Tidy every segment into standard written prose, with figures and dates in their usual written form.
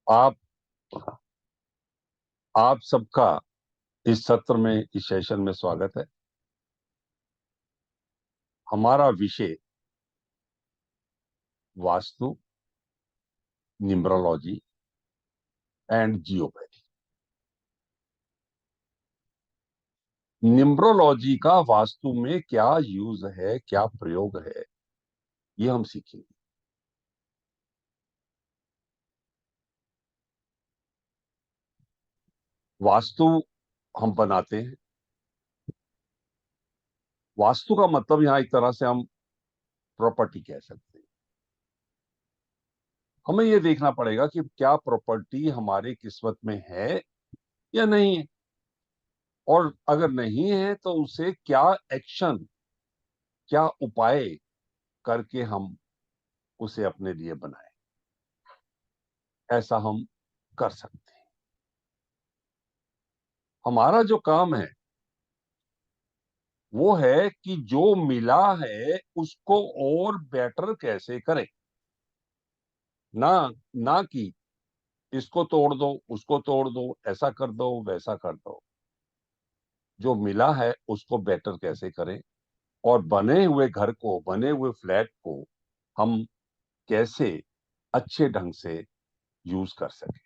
आप आप सबका इस सत्र में, इस सेशन में स्वागत है। हमारा विषय वास्तु, न्यूमरोलॉजी एंड जियोपैथी। न्यूमरोलॉजी का वास्तु में क्या यूज है, क्या प्रयोग है, ये हम सीखेंगे। वास्तु हम बनाते हैं। वास्तु का मतलब यहां एक तरह से हम प्रॉपर्टी कह सकते हैं। हमें यह देखना पड़ेगा कि क्या प्रॉपर्टी हमारे किस्मत में है या नहीं है, और अगर नहीं है तो उसे क्या एक्शन, क्या उपाय करके हम उसे अपने लिए बनाएं। ऐसा हम कर सकते हैं। हमारा जो काम है वो है कि जो मिला है उसको और बेटर कैसे करें। ना ना कि इसको तोड़ दो, उसको तोड़ दो, ऐसा कर दो, वैसा कर दो। जो मिला है उसको बेटर कैसे करें, और बने हुए घर को, बने हुए फ्लैट को हम कैसे अच्छे ढंग से यूज कर सकें।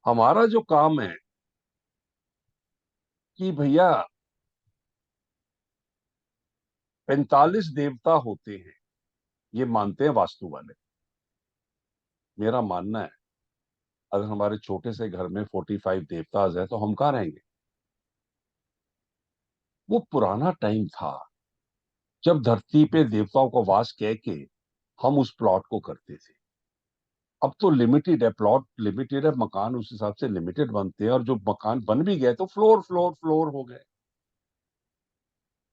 हमारा जो काम है कि भैया 45 देवता होते हैं, ये मानते हैं वास्तु वाले। मेरा मानना है अगर हमारे छोटे से घर में 45 देवताज है तो हम कहाँ रहेंगे। वो पुराना टाइम था जब धरती पे देवताओं को वास कह के हम उस प्लॉट को करते थे। अब तो लिमिटेड है, प्लॉट लिमिटेड है, मकान उस हिसाब से लिमिटेड बनते हैं, और जो मकान बन भी गए तो फ्लोर फ्लोर फ्लोर हो गए।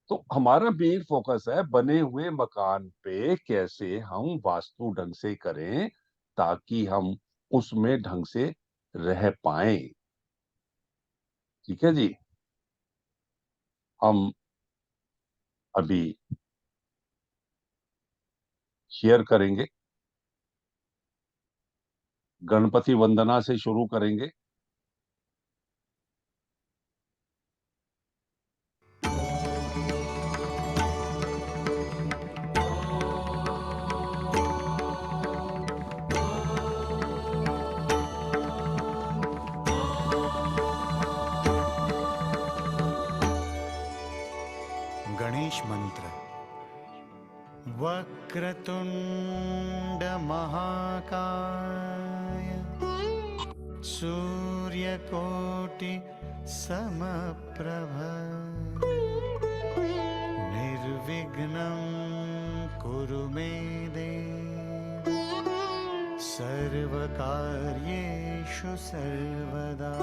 तो हमारा मेन फोकस है बने हुए मकान पे कैसे हम वास्तु ढंग से करें ताकि हम उसमें ढंग से रह पाए। ठीक है जी। हम अभी शेयर करेंगे, गणपति वंदना से शुरू करेंगे। गणेश मंत्र। वक्रतुंड महाकाय सूर्यकोटि समप्रभ निर्विघ्नं कुरु मे देव सर्वकार्येषु सर्वदा।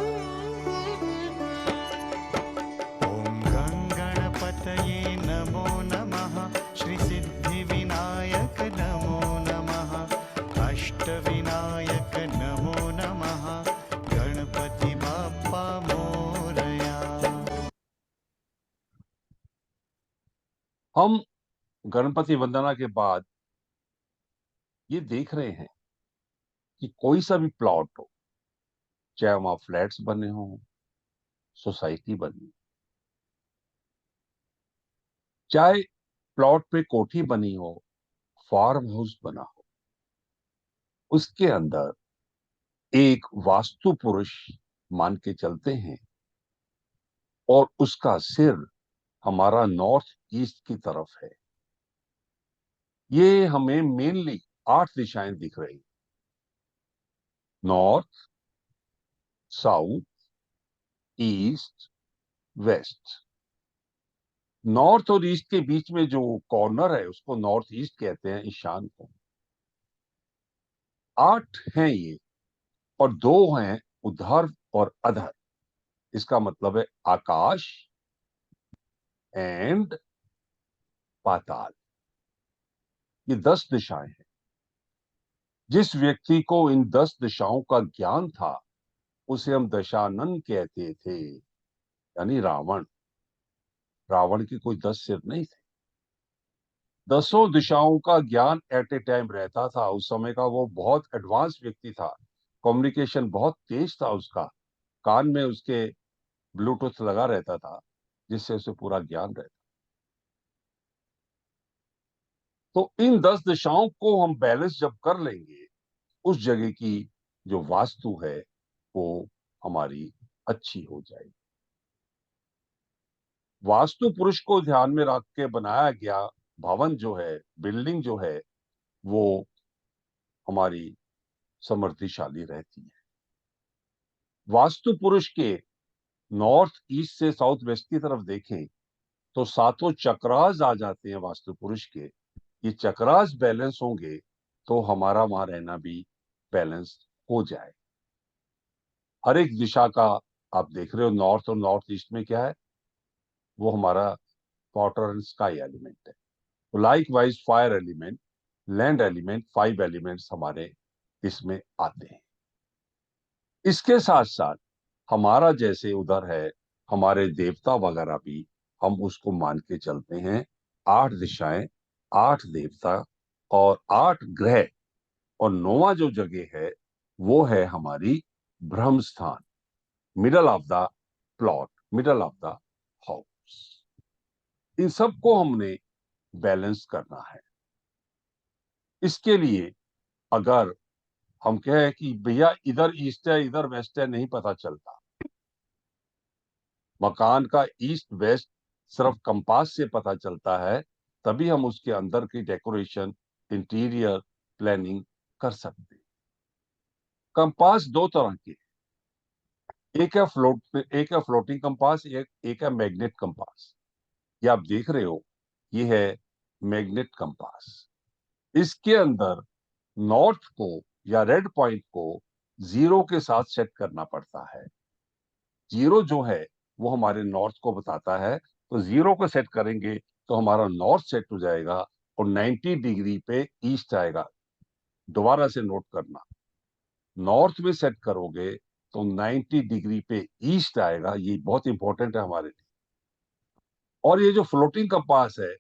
ॐ गं गणपतये नमो नमः। श्री सिद्धिविनायक नमो नमः। अष्टविनायक नमो नमः। गणपति बाप्पा मोरया। हम गणपति वंदना के बाद ये देख रहे हैं कि कोई सा भी प्लॉट हो, चाहे वहां फ्लैट्स बने हो, सोसाइटी बनी, चाहे प्लॉट पे कोठी बनी हो, फार्म हाउस बना हो, उसके अंदर एक वास्तु पुरुष मान के चलते हैं, और उसका सिर हमारा नॉर्थ ईस्ट की तरफ है। ये हमें मेनली 8 दिशाएं दिख रही। North, south, east, west. North और ईस्ट के बीच में जो कॉर्नर है उसको नॉर्थ ईस्ट कहते हैं, ईशान को। 8 हैं ये, और 2 हैं उधर और अधर। इसका मतलब है आकाश एंड पाताल। ये 10 दिशाएं हैं। जिस व्यक्ति को इन 10 दिशाओं का ज्ञान था उसे हम दशानन कहते थे, यानी रावण। रावण के कोई 10 सिर नहीं थे। 10 दिशाओं का ज्ञान एट ए टाइम रहता था। उस समय का वो बहुत एडवांस व्यक्ति था, कम्युनिकेशन बहुत तेज था उसका, कान में उसके ब्लूटूथ लगा रहता था जिससे उसे पूरा ज्ञान रहता। तो इन 10 दिशाओं को हम बैलेंस जब कर लेंगे, उस जगह की जो वास्तु है वो हमारी अच्छी हो जाएगी। वास्तु पुरुष को ध्यान में रख के बनाया गया भवन जो है, बिल्डिंग जो है, वो हमारी समृद्धिशाली रहती है। वास्तु पुरुष के नॉर्थ ईस्ट से साउथ वेस्ट की तरफ देखें तो सातों चक्रास आ जाते हैं वास्तु पुरुष के। ये चक्रास बैलेंस होंगे तो हमारा वहां रहना भी बैलेंस हो जाए। हर एक दिशा का आप देख रहे हो, नॉर्थ और नॉर्थ ईस्ट में क्या है, वो हमारा वाटर एंड स्काई एलिमेंट है। तो like wise fire element, land element, 5 elements हमारे इसमें आते हैं। इसके साथ साथ हमारा जैसे उधर है, हमारे देवता वगैरह भी हम उसको मान के चलते हैं। 8 दिशाएं, 8 देवता और 8 ग्रह, और 9वां जो जगह है वो है हमारी ब्रह्म स्थान, middle of the plot, middle of the house. इन सबको हमने बैलेंस करना है। इसके लिए अगर हम कहें कि भैया इधर ईस्ट है इधर वेस्ट है, नहीं पता चलता। मकान का ईस्ट वेस्ट सिर्फ कंपास से पता चलता है, तभी हम उसके अंदर की डेकोरेशन, इंटीरियर प्लानिंग कर सकते हैं। कंपास 2 तरह के, एक है फ्लोटिंग कंपास, एक है मैग्नेट कंपास। ये आप देख रहे हो, ये है मैग्नेट कंपास। इसके अंदर नॉर्थ को या रेड पॉइंट को 0 के साथ सेट करना पड़ता है। 0 जो है वो हमारे नॉर्थ को बताता है, तो 0 को सेट करेंगे तो हमारा नॉर्थ सेट हो जाएगा और 90 डिग्री पे ईस्ट आएगा। दोबारा से नोट करना, नॉर्थ में सेट करोगे तो 90 डिग्री पे ईस्ट आएगा। ये बहुत इंपॉर्टेंट है हमारे लिए। और ये जो फ्लोटिंग कंपास है,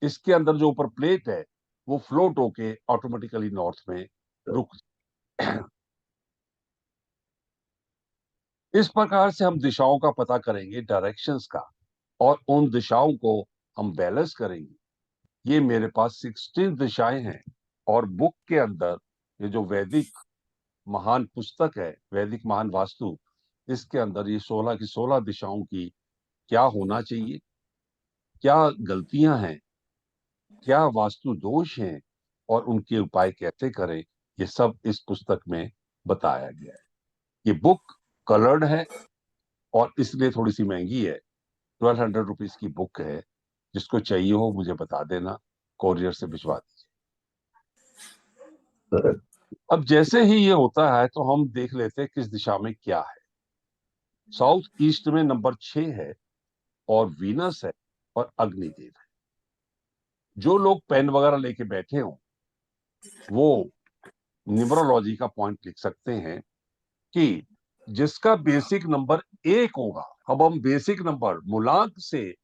इसके अंदर जो ऊपर प्लेट है वो फ्लोट होके ऑटोमेटिकली नॉर्थ में रुक। इस प्रकार से हम दिशाओं का पता करेंगे, डायरेक्शंस का, और उन दिशाओं को हम बैलेंस करेंगे। ये मेरे पास 16 दिशाएं हैं। और बुक के अंदर ये जो वैदिक महान पुस्तक है, वैदिक महान वास्तु, इसके अंदर ये 16 की 16 दिशाओं की क्या होना चाहिए, क्या गलतियां हैं, क्या वास्तु दोष हैं, और उनके उपाय कैसे करें, ये सब इस पुस्तक में बताया गया है। ये बुक कलर्ड है और इसलिए थोड़ी सी महंगी है। 1200 रुपीज की बुक है। जिसको चाहिए हो मुझे बता देना, कोरियर से भिजवा दीजिए। अब जैसे ही ये होता है तो हम देख लेते हैं किस दिशा में क्या है। साउथ ईस्ट में नंबर 6 है और वीनस है और अग्निदेव है। जो लोग पेन वगैरह लेके बैठे हों वो न्यूमरोलॉजी का पॉइंट लिख सकते हैं कि जिसका बेसिक नंबर 1 होगा, अब हम बेसिक नंबर मूलांक से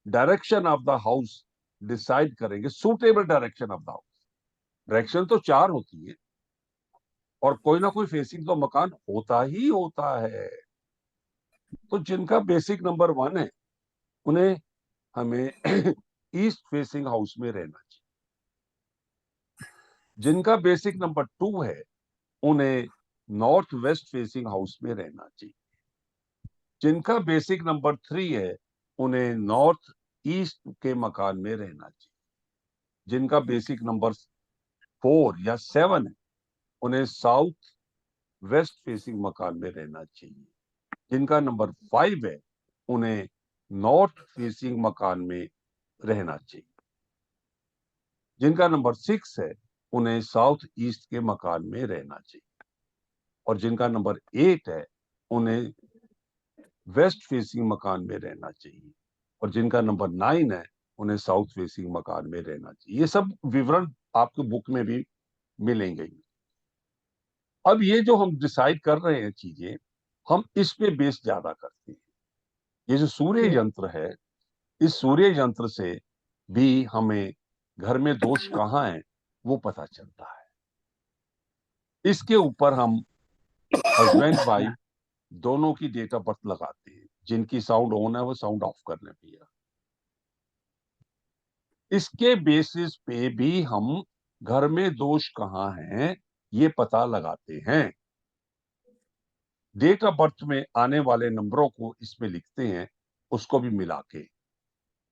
direction of the house decide करेंगे, suitable direction of the house. Direction तो 4 होती है और कोई ना कोई फेसिंग तो मकान होता ही होता है। तो जिनका बेसिक नंबर 1 है उन्हें हमें ईस्ट फेसिंग हाउस में रहना चाहिए। जिनका बेसिक नंबर 2 है उन्हें नॉर्थ वेस्ट फेसिंग हाउस में रहना चाहिए। जिनका बेसिक नंबर 3 है उन्हें नॉर्थ ईस्ट के मकान में रहना चाहिए। जिनका बेसिक नंबर 4 या 7 है उन्हें साउथ वेस्ट फेसिंग मकान में रहना चाहिए। जिनका नंबर 5 है उन्हें नॉर्थ फेसिंग मकान में रहना चाहिए। जिनका नंबर 6 है उन्हें साउथ ईस्ट के मकान में रहना चाहिए। और जिनका नंबर 8 है उन्हें वेस्ट फेसिंग मकान में रहना चाहिए। और जिनका नंबर 9 है उन्हें साउथ फेसिंग मकान में रहना चाहिए। ये सब विवरण आपको बुक में भी मिलेंगे। अब ये जो हम डिसाइड कर रहे हैं चीजें, हम इस पे बेस ज्यादा करते हैं। ये जो सूर्य यंत्र है, इस सूर्य यंत्र से भी हमें घर में दोष कहाँ है वो पता चलता है। इसके ऊपर हम हस्बैंड वाइफ दोनों की डेट ऑफ बर्थ लगाते हैं। जिनकी साउंड ऑन है वो साउंड ऑफ कर लें भैया। इसके बेसिस पे भी हम घर में दोष कहाँ है ये पता लगाते हैं। डेट ऑफ बर्थ में आने वाले नंबरों को इसमें लिखते हैं, उसको भी मिला के,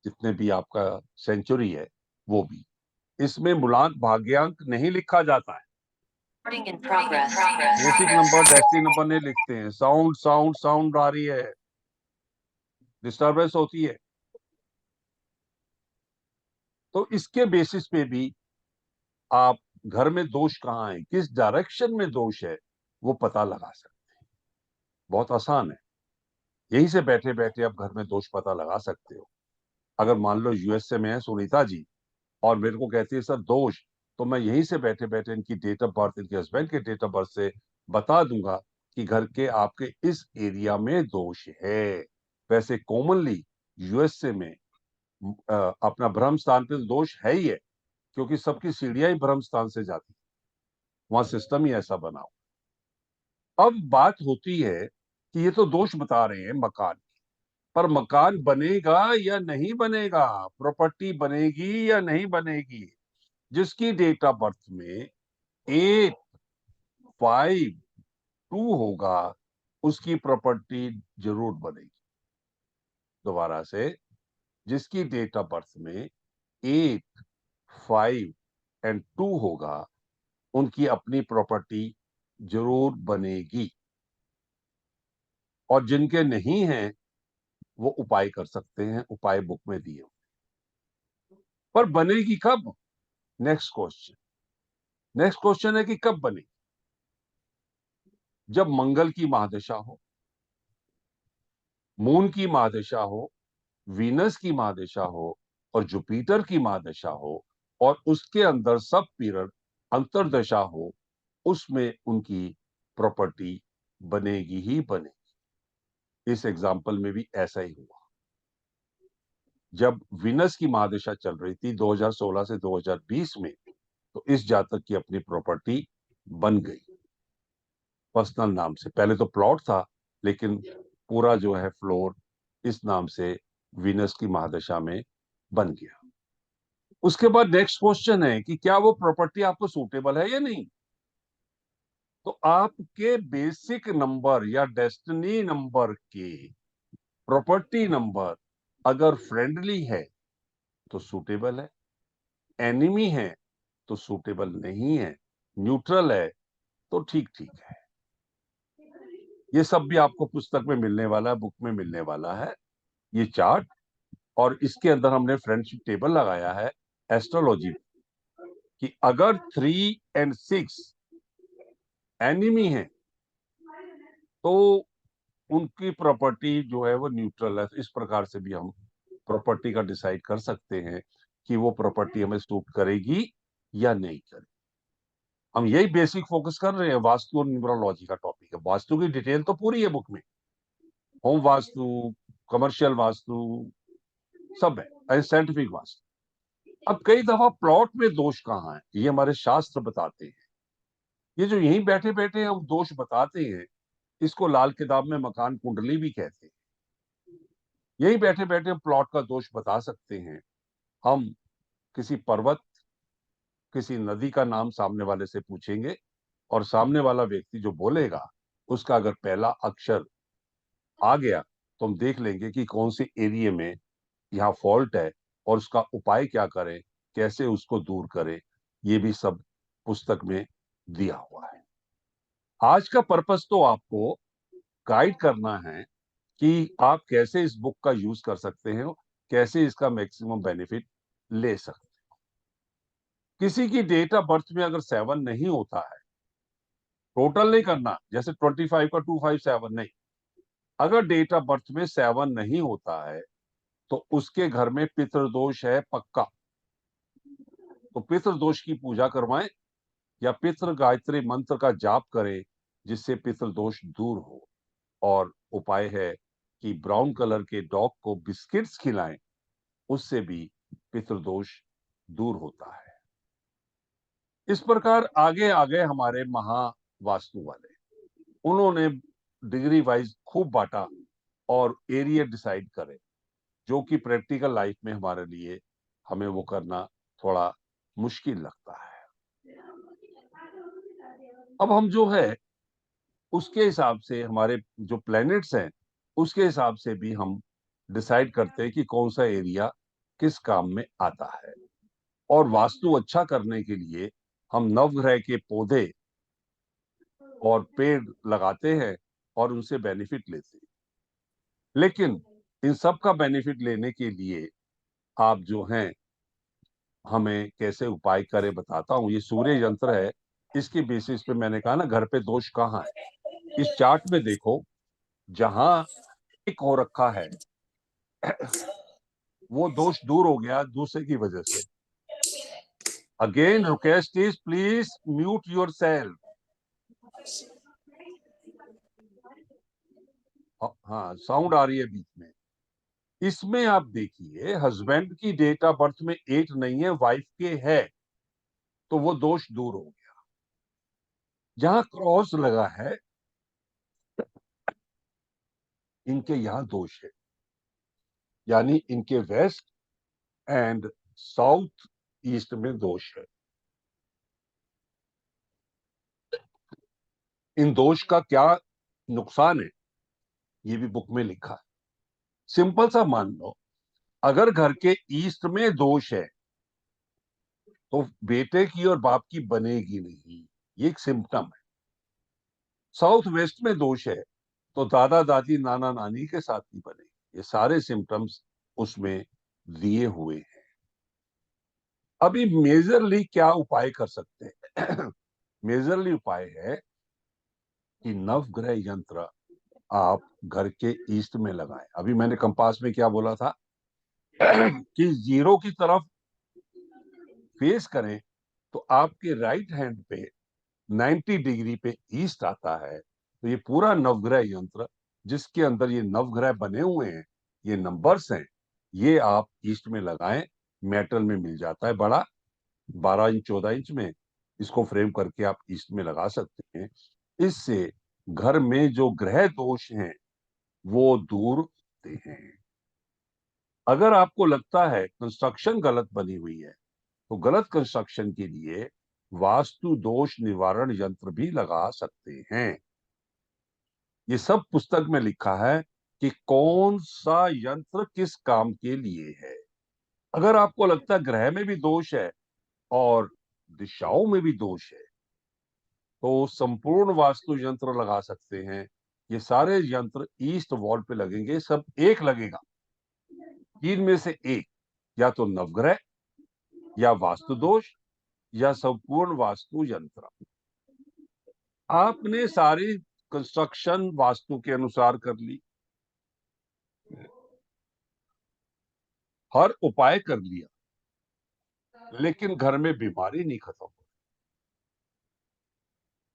जितने भी आपका सेंचुरी है वो भी। इसमें मूलांक भाग्यांक नहीं लिखा जाता है। बेसिक नंबर डेस्टिनी नंबर नहीं लिखते हैं। साउंड साउंड साउंड आ रही है, डिस्टरबेंस होती है, तो इसके बेसिस पे भी आप घर में दोष कहाँ है, किस डायरेक्शन में दोष है, वो पता लगा सकते हैं। बहुत आसान है, यहीं से बैठे बैठे आप घर में दोष पता लगा सकते हो। अगर मान लो यूएसए में है सुनीता जी और मेरे को कहती है सर दोष, तो मैं यहीं से बैठे बैठे इनकी डेट ऑफ बर्थ, इनके हस्बैंड के डेट ऑफ बर्थ से बता दूंगा कि घर के आपके इस एरिया में दोष है। वैसे कॉमनली यूएसए में अपना ब्रह्म स्थान पे दोष है ही है, क्योंकि सबकी सीढ़ियां ही ब्रह्म स्थान से जाती है, वहां सिस्टम ही ऐसा बना हो। अब बात होती है कि ये तो दोष बता रहे हैं मकान, पर मकान बनेगा या नहीं बनेगा, प्रॉपर्टी बनेगी या नहीं बनेगी। जिसकी डेट ऑफ बर्थ में 852 होगा उसकी प्रॉपर्टी जरूर बनेगी। दोबारा से, जिसकी डेट ऑफ बर्थ में 8, 5 और 2 होगा उनकी अपनी प्रॉपर्टी जरूर बनेगी। और जिनके नहीं है वो उपाय कर सकते हैं, उपाय बुक में दिए। पर बनेगी कब? नेक्स्ट क्वेश्चन है कि कब बनेगी। जब मंगल की महादशा हो, मून की महादशा हो, वीनस की महादशा हो और जुपिटर की महादशा हो, और उसके अंदर सब पीरियड अंतरदशा हो, उसमें उनकी प्रॉपर्टी बनेगी ही बनेगी। इस एग्जाम्पल में भी ऐसा ही हुआ। जब वीनस की महादशा चल रही थी 2016 से 2020 में, तो इस जातक की अपनी प्रॉपर्टी बन गई पर्सनल नाम से। पहले तो प्लॉट था, लेकिन पूरा जो है फ्लोर इस नाम से वीनस की महादशा में बन गया। उसके बाद नेक्स्ट क्वेश्चन है कि क्या वो प्रॉपर्टी आपको सूटेबल है या नहीं। तो आपके बेसिक नंबर या डेस्टिनी नंबर के प्रॉपर्टी नंबर अगर फ्रेंडली है तो सूटेबल है, एनिमी है तो सूटेबल नहीं है, न्यूट्रल है तो ठीक ठीक है। ये सब भी आपको पुस्तक में मिलने वाला है, बुक में मिलने वाला है, ये चार्ट। और इसके अंदर हमने फ्रेंडशिप टेबल लगाया है एस्ट्रोलॉजी कि अगर 3 और 6 एनिमी है तो उनकी प्रॉपर्टी जो है वो न्यूट्रल है। इस प्रकार से भी हम प्रॉपर्टी का डिसाइड कर सकते हैं कि वो प्रॉपर्टी हमें सूट करेगी या नहीं करेगी। हम यही बेसिक फोकस कर रहे हैं, वास्तु और न्यूमरोलॉजी का टॉपिक है। वास्तु की डिटेल तो पूरी है बुक में, होम वास्तु, कमर्शियल वास्तु सब है, साइंटिफिक वास्तु। अब कई दफा प्लॉट में दोष कहाँ है ये हमारे शास्त्र बताते हैं। ये जो यहीं बैठे बैठे हम दोष बताते हैं, इसको लाल किताब में मकान कुंडली भी कहते हैं। यही बैठे बैठे हम प्लॉट का दोष बता सकते हैं। हम किसी पर्वत, किसी नदी का नाम सामने वाले से पूछेंगे और सामने वाला व्यक्ति जो बोलेगा उसका अगर पहला अक्षर आ गया तो हम देख लेंगे कि कौन से एरिया में यहाँ फॉल्ट है और उसका उपाय क्या करें, कैसे उसको दूर करें। ये भी सब पुस्तक में दिया हुआ है। आज का पर्पस तो आपको गाइड करना है कि आप कैसे इस बुक का यूज कर सकते हैं, कैसे इसका मैक्सिमम बेनिफिट ले सकते हैं। किसी की डेट ऑफ बर्थ में अगर 7 नहीं होता है, टोटल नहीं करना जैसे 25 का 257 नहीं, अगर डेट ऑफ बर्थ में 7 नहीं होता है तो उसके घर में पितृदोष है पक्का। तो पितृदोष की पूजा करवाएं या पितृ गायत्री मंत्र का जाप करें जिससे पितृदोष दूर हो। और उपाय है कि ब्राउन कलर के डॉग को बिस्किट्स खिलाएं, उससे भी पितृदोष दूर होता है। इस प्रकार आगे आगे हमारे महावास्तु वाले, उन्होंने डिग्री वाइज खूब बांटा और एरिया डिसाइड करे, जो कि प्रैक्टिकल लाइफ में हमारे लिए हमें वो करना थोड़ा मुश्किल लगता है। अब हम जो है उसके हिसाब से, हमारे जो प्लैनेट्स हैं उसके हिसाब से भी हम डिसाइड करते हैं कि कौन सा एरिया किस काम में आता है। और वास्तु अच्छा करने के लिए हम नवग्रह के पौधे और पेड़ लगाते हैं और उनसे बेनिफिट लेते हैं। लेकिन इन सब का बेनिफिट लेने के लिए आप जो हैं हमें कैसे उपाय करें बताता हूं। ये सूर्य यंत्र है, इसके बेसिस पे मैंने कहा ना घर पे दोष कहाँ है। इस चार्ट में देखो, जहां एक हो रखा है वो दोष दूर हो गया दूसरे की वजह से। Again request is please mute your self. हाँ, साउंड आ रही है बीच में। इसमें आप देखिए, हस्बैंड की डेट ऑफ बर्थ में 8 नहीं है, वाइफ के है, तो वो दोष दूर हो गया। जहां क्रॉस लगा है इनके यहां दोष है, यानी इनके वेस्ट एंड साउथ ईस्ट में दोष है। इन दोष का क्या नुकसान है ये भी बुक में लिखा है। सिंपल सा मान लो, अगर घर के ईस्ट में दोष है तो बेटे की और बाप की बनेगी नहीं, ये एक सिम्टम है। साउथ वेस्ट में दोष है तो दादा दादी नाना नानी के साथ नहीं बनेगी। ये सारे सिम्टम्स उसमें दिए हुए हैं। अभी मेजरली क्या उपाय कर सकते हैं? मेजरली उपाय है कि नवग्रह यंत्र आप घर के ईस्ट में लगाएं। अभी मैंने कंपास में क्या बोला था कि जीरो की तरफ फेस करें तो आपके राइट हैंड पे 90 डिग्री पे ईस्ट आता है। तो ये पूरा नवग्रह यंत्र जिसके अंदर ये नवग्रह बने हुए हैं, ये नंबर्स हैं, ये आप ईस्ट में लगाएं। मेटल में मिल जाता है बड़ा, 12 इंच 14 इंच में। इसको फ्रेम करके आप ईस्ट में लगा सकते हैं। इससे घर में जो ग्रह दोष हैं वो दूर होते हैं। अगर आपको लगता है कंस्ट्रक्शन गलत बनी हुई है तो गलत कंस्ट्रक्शन के लिए वास्तु दोष निवारण यंत्र भी लगा सकते हैं। ये सब पुस्तक में लिखा है कि कौन सा यंत्र किस काम के लिए है। अगर आपको लगता है ग्रह में भी दोष है और दिशाओं में भी दोष है तो संपूर्ण वास्तु यंत्र लगा सकते हैं। ये सारे यंत्र ईस्ट वॉल पे लगेंगे, सब एक लगेगा। तीन में से एक, या तो नवग्रह या वास्तु दोष या संपूर्ण वास्तु यंत्र। आपने सारी कंस्ट्रक्शन वास्तु के अनुसार कर ली, हर उपाय कर लिया, लेकिन घर में बीमारी नहीं खत्म,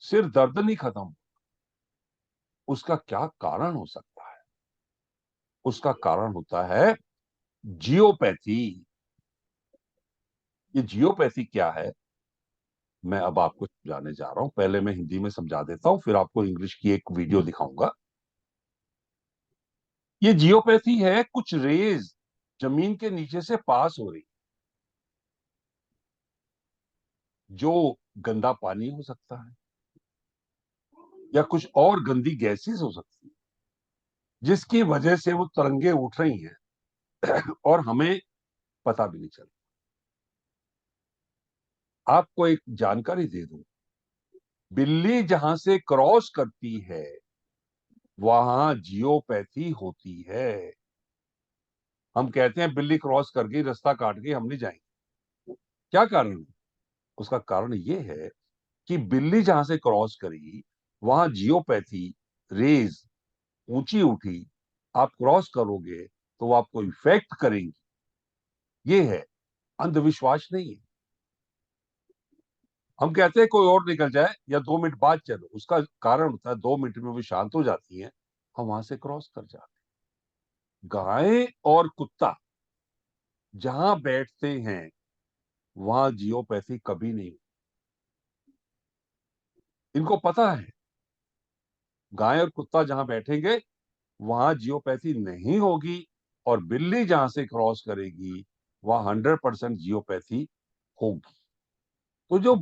सिर दर्द नहीं खत्म। उसका क्या कारण हो सकता है? उसका कारण होता है जियोपैथी। ये जियोपैथी क्या है मैं अब आपको समझाने जा रहा हूं। पहले मैं हिंदी में समझा देता हूं, फिर आपको इंग्लिश की एक वीडियो दिखाऊंगा। ये जियोपैथी है, कुछ रेज जमीन के नीचे से पास हो रही, जो गंदा पानी हो सकता है या कुछ और गंदी गैसेस हो सकती है, जिसकी वजह से वो तरंगे उठ रही हैं और हमें पता भी नहीं चला। आपको एक जानकारी दे दूं, बिल्ली जहां से क्रॉस करती है वहां जियोपैथी होती है। हम कहते हैं बिल्ली क्रॉस कर गई, रास्ता काट गई, हम नहीं जाएंगे। क्या कारण है? उसका कारण ये है कि बिल्ली जहां से क्रॉस करी वहां जियोपैथी रेज ऊंची उठी, आप क्रॉस करोगे तो वो आपको इफेक्ट करेंगी। ये है, अंधविश्वास नहीं है। हम कहते हैं कोई और निकल जाए या 2 मिनट बाद चलो, उसका कारण होता है 2 मिनट में वो शांत हो जाती है, हम वहां से क्रॉस कर जाते हैं। गाय और कुत्ता जहां बैठते हैं वहां जियोपैथी कभी नहीं। इनको पता है गाय और कुत्ता जहां बैठेंगे वहां जियोपैथी नहीं होगी, और बिल्ली जहां से क्रॉस करेगी वहां 100% जियोपैथी होगी। तो जो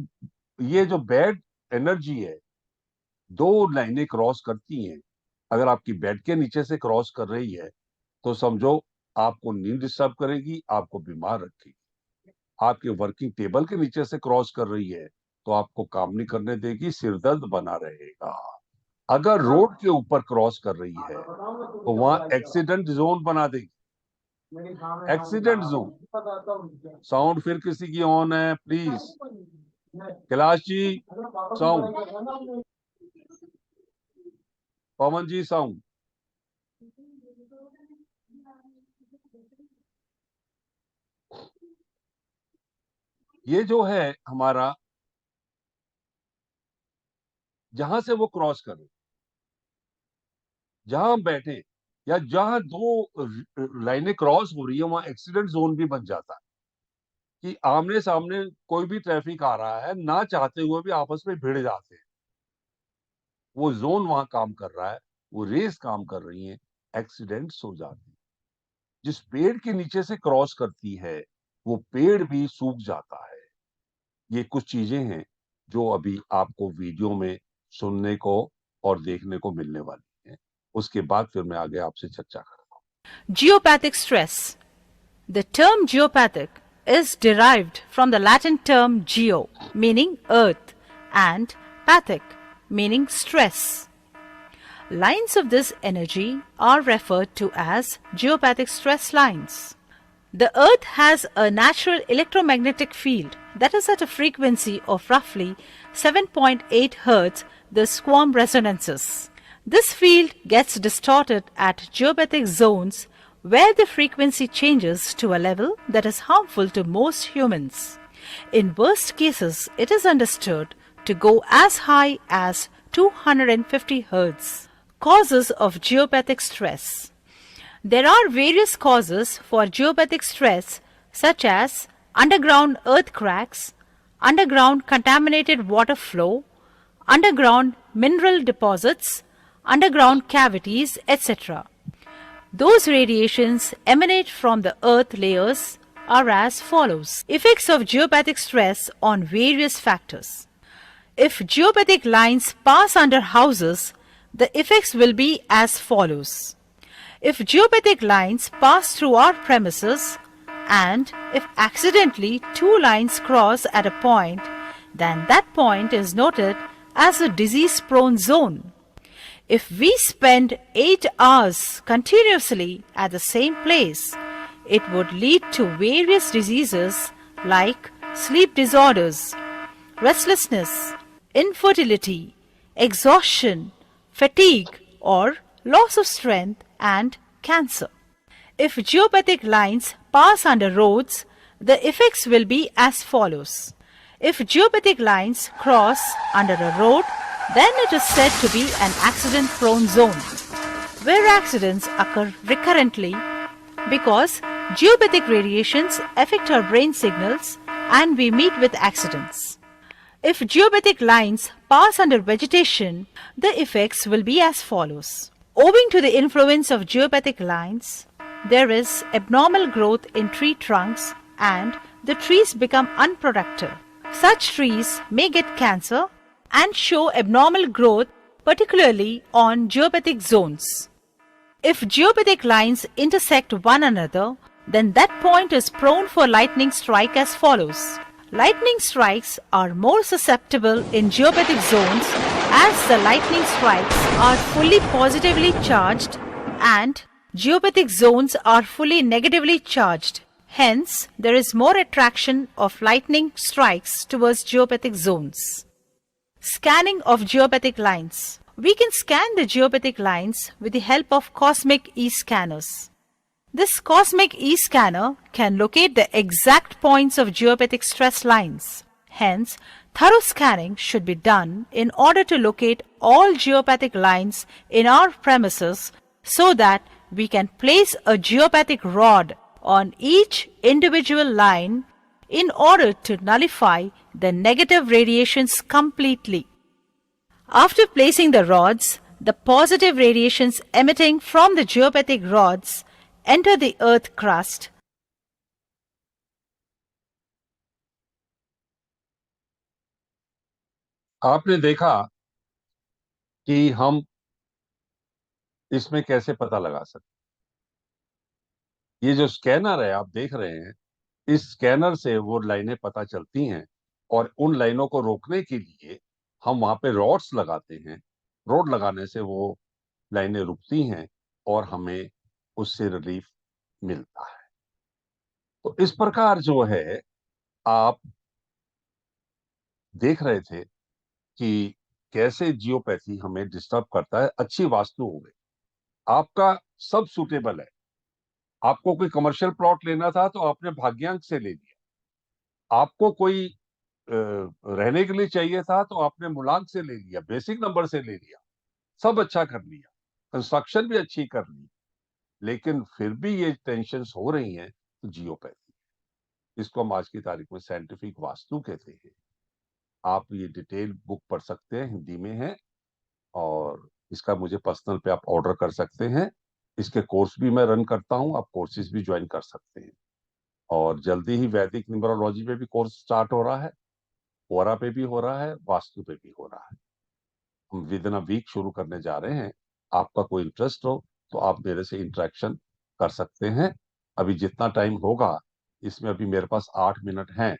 ये जो बैड एनर्जी है, दो लाइनें क्रॉस करती हैं, अगर आपकी बेड के नीचे से क्रॉस कर रही है तो समझो आपको नींद डिस्टर्ब करेगी, आपको बीमार रखेगी। आपके वर्किंग टेबल के नीचे से क्रॉस कर रही है तो आपको काम नहीं करने देगी, सिरदर्द बना रहेगा। अगर रोड के ऊपर क्रॉस कर रही है तो वहां एक्सीडेंट जोन बना देगी। Accident zone. साउंड फिर किसी की ऑन है please, Kailash ji sound, Pawan ji sound. ये जो है हमारा, जहां से वो क्रॉस करे, जहां हम बैठे या जहां दो लाइनें क्रॉस हो रही है वहां एक्सीडेंट जोन भी बन जाता है कि आमने सामने कोई भी ट्रैफिक आ रहा है, ना चाहते हुए भी आपस में भिड़ जाते हैं। वो जोन वहां काम कर रहा है, वो रेस काम कर रही है, एक्सीडेंट्स हो जाते हैं। जिस पेड़ के नीचे से क्रॉस करती है वो पेड़ भी सूख जाता है। ये कुछ चीजें हैं जो अभी आपको वीडियो में सुनने को और देखने को मिलने वाली हैं। उसके बाद फिर मैं आगे आपसे चर्चा करता हूँ। Geopathic stress. The term geopathic is derived from the Latin term geo, meaning earth, and pathic, meaning stress. Lines of this energy are referred to as geopathic stress lines. The earth has a natural electromagnetic field that is at a frequency of roughly 7.8 Hz, the swarm resonances. This field gets distorted at geopathic zones where the frequency changes to a level that is harmful to most humans. In worst cases, it is understood to go as high as 250 Hz. Causes of geopathic stress. There are various causes for geopathic stress such as underground earth cracks, underground contaminated water flow, underground mineral deposits, underground cavities, etc. Those radiations emanate from the earth layers are as follows. Effects of geopathic stress on various factors. If geopathic lines pass under houses, the effects will be as follows. If geopathic lines pass through our premises, and if accidentally two lines cross at a point, then that point is noted as a disease-prone zone. If we spend 8 hours continuously at the same place, it would lead to various diseases like sleep disorders, restlessness, infertility, exhaustion, fatigue, or loss of strength, and cancer. If geopathic lines pass under roads, the effects will be as follows. If geopathic lines cross under a road, then it is said to be an accident-prone zone, where accidents occur recurrently because geopathic radiations affect our brain signals and we meet with accidents. If geopathic lines pass under vegetation, the effects will be as follows. Owing to the influence of geopathic lines, there is abnormal growth in tree trunks and the trees become unproductive. Such trees may get cancer and show abnormal growth, particularly on geopathic zones. If geopathic lines intersect one another, then that point is prone for lightning strike as follows. Lightning strikes are more susceptible in geopathic zones as the lightning strikes are fully positively charged and geopathic zones are fully negatively charged. Hence, there is more attraction of lightning strikes towards geopathic zones. Scanning of geopathic lines. We can scan the geopathic lines with the help of cosmic e-scanners. This cosmic e-scanner can locate the exact points of geopathic stress lines. Hence, thorough scanning should be done in order to locate all geopathic lines in our premises so that we can place a geopathic rod on each individual line in order to nullify the negative radiations completely. After placing the rods, the positive radiations emitting from the geopathic rods enter the earth crust. आपने देखा कि हम इसमें कैसे पता लगा सकते। ये जो स्कैनर है आप देख रहे हैं, इस स्कैनर से वो लाइनें पता चलती हैं और उन लाइनों को रोकने के लिए हम वहां पे रॉड्स लगाते हैं। रॉड लगाने से वो लाइनें रुकती हैं और हमें उससे रिलीफ मिलता है। तो इस प्रकार जो है आप देख रहे थे कि कैसे जियोपैथी हमें डिस्टर्ब करता है। अच्छी वास्तु हो गई, आपका सब सूटेबल है। आपको कोई कमर्शियल प्लॉट लेना था तो आपने भाग्यांक से ले लिया। आपको कोई रहने के लिए चाहिए था तो आपने मूलांक से ले लिया, बेसिक नंबर से ले लिया, सब अच्छा कर लिया, कंस्ट्रक्शन भी अच्छी कर ली, लेकिन फिर भी ये टेंशन हो रही हैं। तो जियोपैथी, इसको हम आज की तारीख में साइंटिफिक वास्तु कहते हैं। आप ये डिटेल बुक पढ़ सकते हैं, हिंदी में है, और इसका मुझे पर्सनल पे आप ऑर्डर कर सकते हैं। इसके कोर्स भी मैं रन करता हूं, आप कोर्सेज भी ज्वाइन कर सकते हैं। और जल्दी ही वैदिक न्यूमरोलॉजी पे भी कोर्स स्टार्ट हो रहा है, ओरा पे भी हो रहा है, वास्तु पे भी हो रहा है। हम विद इन अ वीक शुरू करने जा रहे हैं। आपका कोई इंटरेस्ट हो तो आप मेरे से इंटरेक्शन कर सकते हैं। अभी जितना टाइम होगा, इसमें अभी मेरे पास 8 मिनट हैं।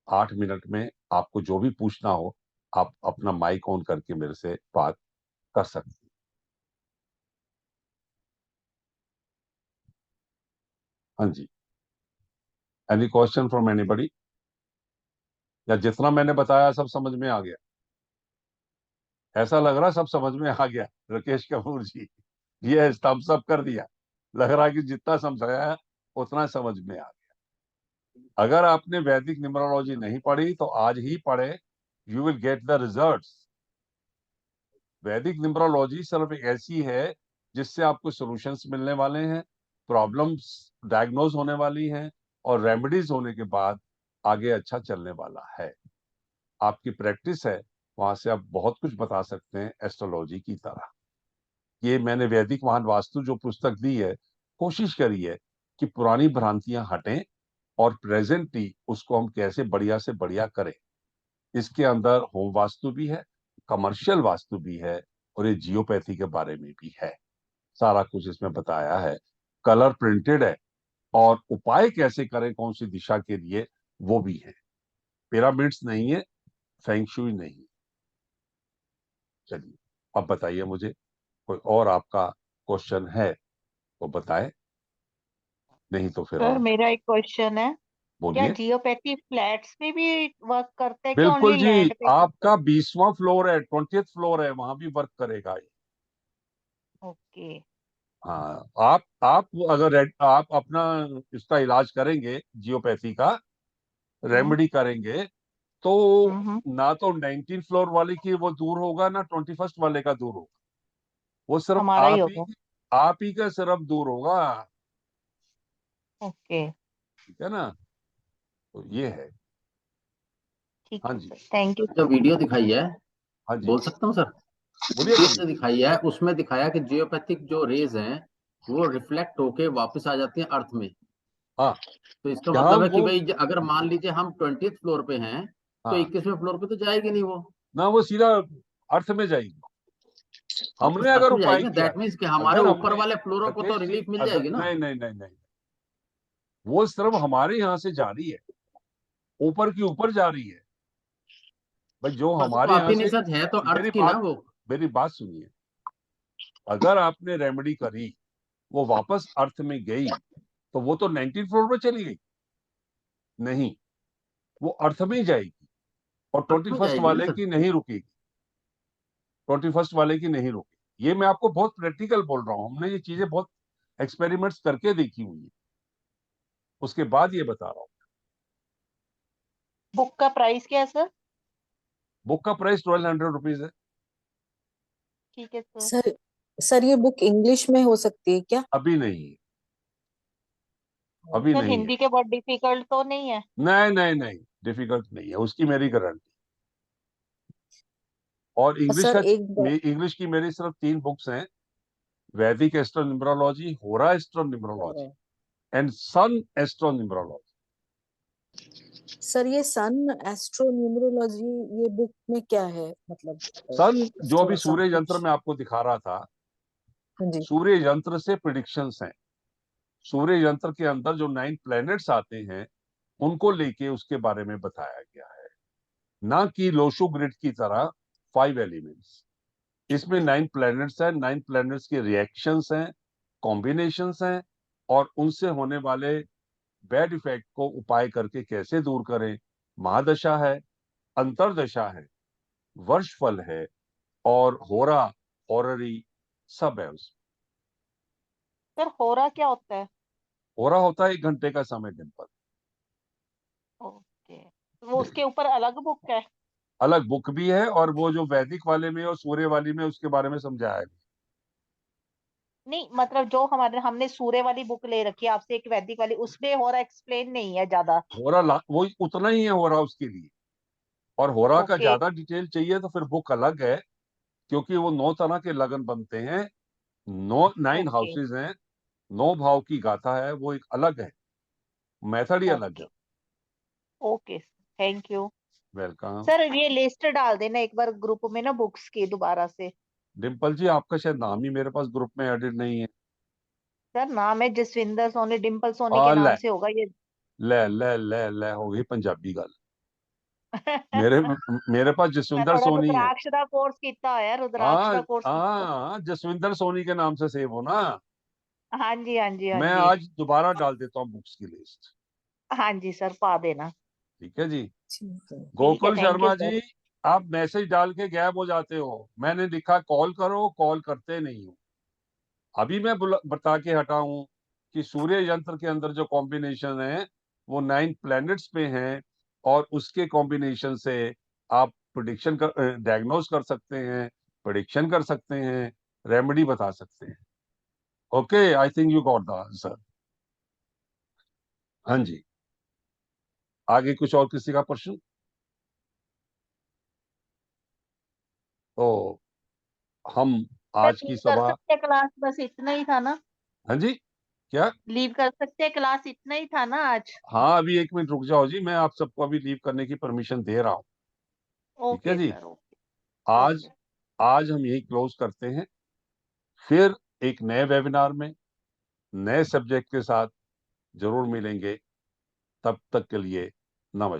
8 मिनट में आपको जो भी पूछना हो, आप अपना माइक ऑन करके मेरे से बात कर सकते हैं। हाँ जी, एनी क्वेश्चन फ्रॉम एनीबडी? या जितना मैंने बताया सब समझ में आ गया? ऐसा लग रहा सब समझ में आ गया राकेश कपूर जी। ये थम्स अप कर दिया, लग रहा कि जितना समझाया उतना समझ में आ गया। अगर आपने वैदिक न्यूमरोलॉजी नहीं पढ़ी तो आज ही पढ़े, you will get the results. वैदिक न्यूमरोलॉजी सिर्फ एक ऐसी है जिससे आपको सॉल्यूशंस मिलने वाले हैं, प्रॉब्लम्स डायग्नोज होने वाली हैं, और रेमेडीज होने के बाद आगे अच्छा चलने वाला है। आपकी प्रैक्टिस है, वहां से आप बहुत कुछ बता सकते हैं एस्ट्रोलॉजी की तरह। ये मैंने वैदिक महान वास्तु जो पुस्तक दी है, कोशिश करी है कि पुरानी भ्रांतियां हटें और प्रेजेंटली उसको हम कैसे बढ़िया से बढ़िया करें। इसके अंदर होम वास्तु भी है, कमर्शियल वास्तु भी है, और ये जियोपैथी के बारे में भी है। सारा कुछ इसमें बताया है, कलर प्रिंटेड है, और उपाय कैसे करें कौन सी दिशा के लिए वो भी है। पिरामिड्स नहीं है, फेंगशुई नहीं है। चलिए अब बताइए मुझे, कोई और आपका क्वेश्चन है तो बताएं, नहीं तो फिर सर हम मेरा एक क्वेश्चन है, क्या बोलिए। जियोपैथी फ्लैट्स पे भी वर्क करता है, क्या बिल्कुल ओनली जी, लैंड पे करता आपका 20वां फ्लोर है, 20th फ्लोर है, वहां भी वर्क करेगा ये। है? ओके। हाँ, आप अगर आप अपना इसका इलाज करेंगे, जियोपैथी का हम्म रेमेडी करेंगे, तो हम्म। ना तो 19 फ्लोर वाले की वो दूर होगा, ना 21st वाले का दूर होगा। वो सिर्फ हमारा ही होगा। आप ही का सिर्फ दूर होगा। ओके। ठीक है ना? तो ये है। ठीक हाँ है जी, सर, थैंक यू जो सो मच। वीडियो दिखाई है, हाँ जी, बोल सकता हूँ सर? बोलिए वीडियो बोलिए। जो दिखाई है उसमें दिखाया कि जियोपैथिक जो रेज हैं वो रिफ्लेक्ट होके वापस आ जाती हैं अर्थ में। हाँ, तो इसका यहाँ मतलब है कि वो, भाई अगर मान लीजिए हम 20th फ्लोर पे हैं तो हाँ, 21वें फ्लोर पे तो जाएगी नहीं वो, ना वो सीधा अर्थ में जाएगी। वापस हमने अर्थ अगर में उपाय जाएगी ना। किया, दैट मीन्स कि हमारे अगर ऊपर हमने, वाले फ्लोरों को तो राकेश जी, रिलीफ मिल अगर जाएगी ना। नहीं नहीं नहीं नहीं, वो सिर्फ हमारे यहाँ से जा रही है, ऊपर की ऊपर जा रही है। भाई जो ऊपर से तो हमारे यहाँ आती नहीं से, सर, है तो अर्थ मेरी की ना बात वो। मेरी बात सुनिए। अगर आपने रेमेडी करी, वो वापस अर्थ में गई, तो वो तो 19 फ्लोर पे चली गई नहीं, वो अर्थ में ही जाएगी, और अर्थ में 21st जाएगी ना वाले सर। की नहीं रुकेगी। 21st वाले की नहीं रुकेगी। ये मैं आपको बहुत प्रैक्टिकल बोल रहा हूँ, हमने ये चीजें बहुत एक्सपेरिमेंट्स करके देखी हुई है, उसके बाद ये बता रहा हूँ। बुक का प्राइस क्या है सर? बुक का प्राइस 1200 रुपीज है। ठीक है सर। सर सर ये बुक इंग्लिश में हो सकती है क्या? अभी नहीं है। अभी सर नहीं है। हिंदी के बहुत डिफिकल्ट तो नहीं है? नहीं नहीं नहीं, डिफिकल्ट नहीं है, उसकी मेरी गारंटी। और इंग्लिश सर का, एक इंग्लिश की मेरी सिर्फ 3 बुक्स हैं, वैदिक एस्ट्रोन्यूमरोलॉजी, होरा एस्ट्रोन्यूमरोलॉजी एंड सन एस्ट्रोन्यूमरोलॉजी। सर ये सन एस्ट्रो न्यूमरोलॉजी, ये बुक में क्या है मतलब? सन जो अभी थोड़ा सा सूर्य यंत्र कुछ। में आपको दिखा रहा था, हाँ जी। सूर्य यंत्र से प्रिडिक्शंस हैं। सूर्य यंत्र के अंदर जो 9 प्लैनेट्स आते हैं उनको लेके उसके बारे में बताया गया है, ना कि लोशो ग्रिड की तरह 5 एलिमेंट्स। इसमें 9 प्लैनेट्स हैं, 9 प्लैनेट्स के रिएक्शंस हैं, कॉम्बिनेशंस हैं, और उनसे होने वाले बैड इफेक्ट को उपाय करके कैसे दूर करें। महादशा है, अंतरदशा है, वर्षफल है, और होरा, हॉररी सब है उसमें। सर होरा क्या होता है? होरा होता है 1 घंटे का समय दिन पर। ओके, वो उसके ऊपर अलग बुक है? अलग बुक भी है, और वो जो वैदिक वाले में और सूर्य वाली में उसके बारे में समझाया गया। नहीं मतलब जो हमारे हमने सूर्य वाली बुक ले रखी है आपसे, एक वैदिक वाली, उसमें होरा एक्सप्लेन नहीं है ज्यादा? होरा वो उतना ही है होरा उसके लिए, और होरा का ओके। ज्यादा डिटेल चाहिए तो फिर बुक अलग है, क्योंकि वो 9 तरह के लगन बनते हैं, 9 ओके। हाउसेज हैं, 9 भाव की गाथा है, वो एक अलग है, मेथड ही अलग है। Okay. Okay, thank you. Welcome. Sir ये लिस्ट डाल देना एक बार ग्रुप में ना बुक्स की दोबारा से। डिम्पल जी, आपका शायद नाम ही मेरे पास ग्रुप में एडिट नहीं है। सर नाम है जसविंदर सोनी, डिम्पल सोनी के ले नाम से होगा ये। ले हो गई पंजाबी गल। मेरे मेरे पास मैं जसविंदर थोड़ा सोनी है। रुद्राक्ष का कोर्स किया है, रुद्राक्ष हाँ का कोर्स किया। हाँ, जसविंदर सोनी के नाम से सेव हो ना। हाँ जी, हाँ जी, हाँ मैं जी। आज दोबारा डाल देता हूँ बुक्स की लिस्ट। हाँ जी सर, पा देना। ठीक है जी। ठीक है। ठीक है, Gokul thank you Sharma sir. जी, आप मैसेज डाल के गायब हो जाते हो। मैंने लिखा कॉल करो, कॉल करते नहीं हो। अभी मैं बता के हटा हूं कि सूर्य यंत्र के अंदर जो कॉम्बिनेशन है वो 9 प्लैनेट्स पे हैं, और उसके कॉम्बिनेशन से आप प्रिडिक्शन कर, डायग्नोज कर सकते हैं, प्रिडिक्शन कर सकते हैं, रेमेडी बता सकते हैं। Okay, I think you got the answer. हाँ जी, आगे कुछ और किसी का प्रश्न? तो हम सर आज की लीव कर सभा, सकते हैं क्लास, बस इतना ही था ना? हाँ जी, क्या? लीव कर सकते हैं क्लास, इतना ही था ना आज? हाँ, अभी 1 मिनट रुक जाओ जी, मैं आप सबको अभी लीव करने की परमिशन दे रहा हूँ। ठीक है ओके जी। Sir, okay. आज ओके। आज हम यही क्लोज करते हैं, फिर एक नए वेबिनार में नए सब्जेक्ट के साथ जरूर मिलेंगे। तब तक के लिए नमस्कार।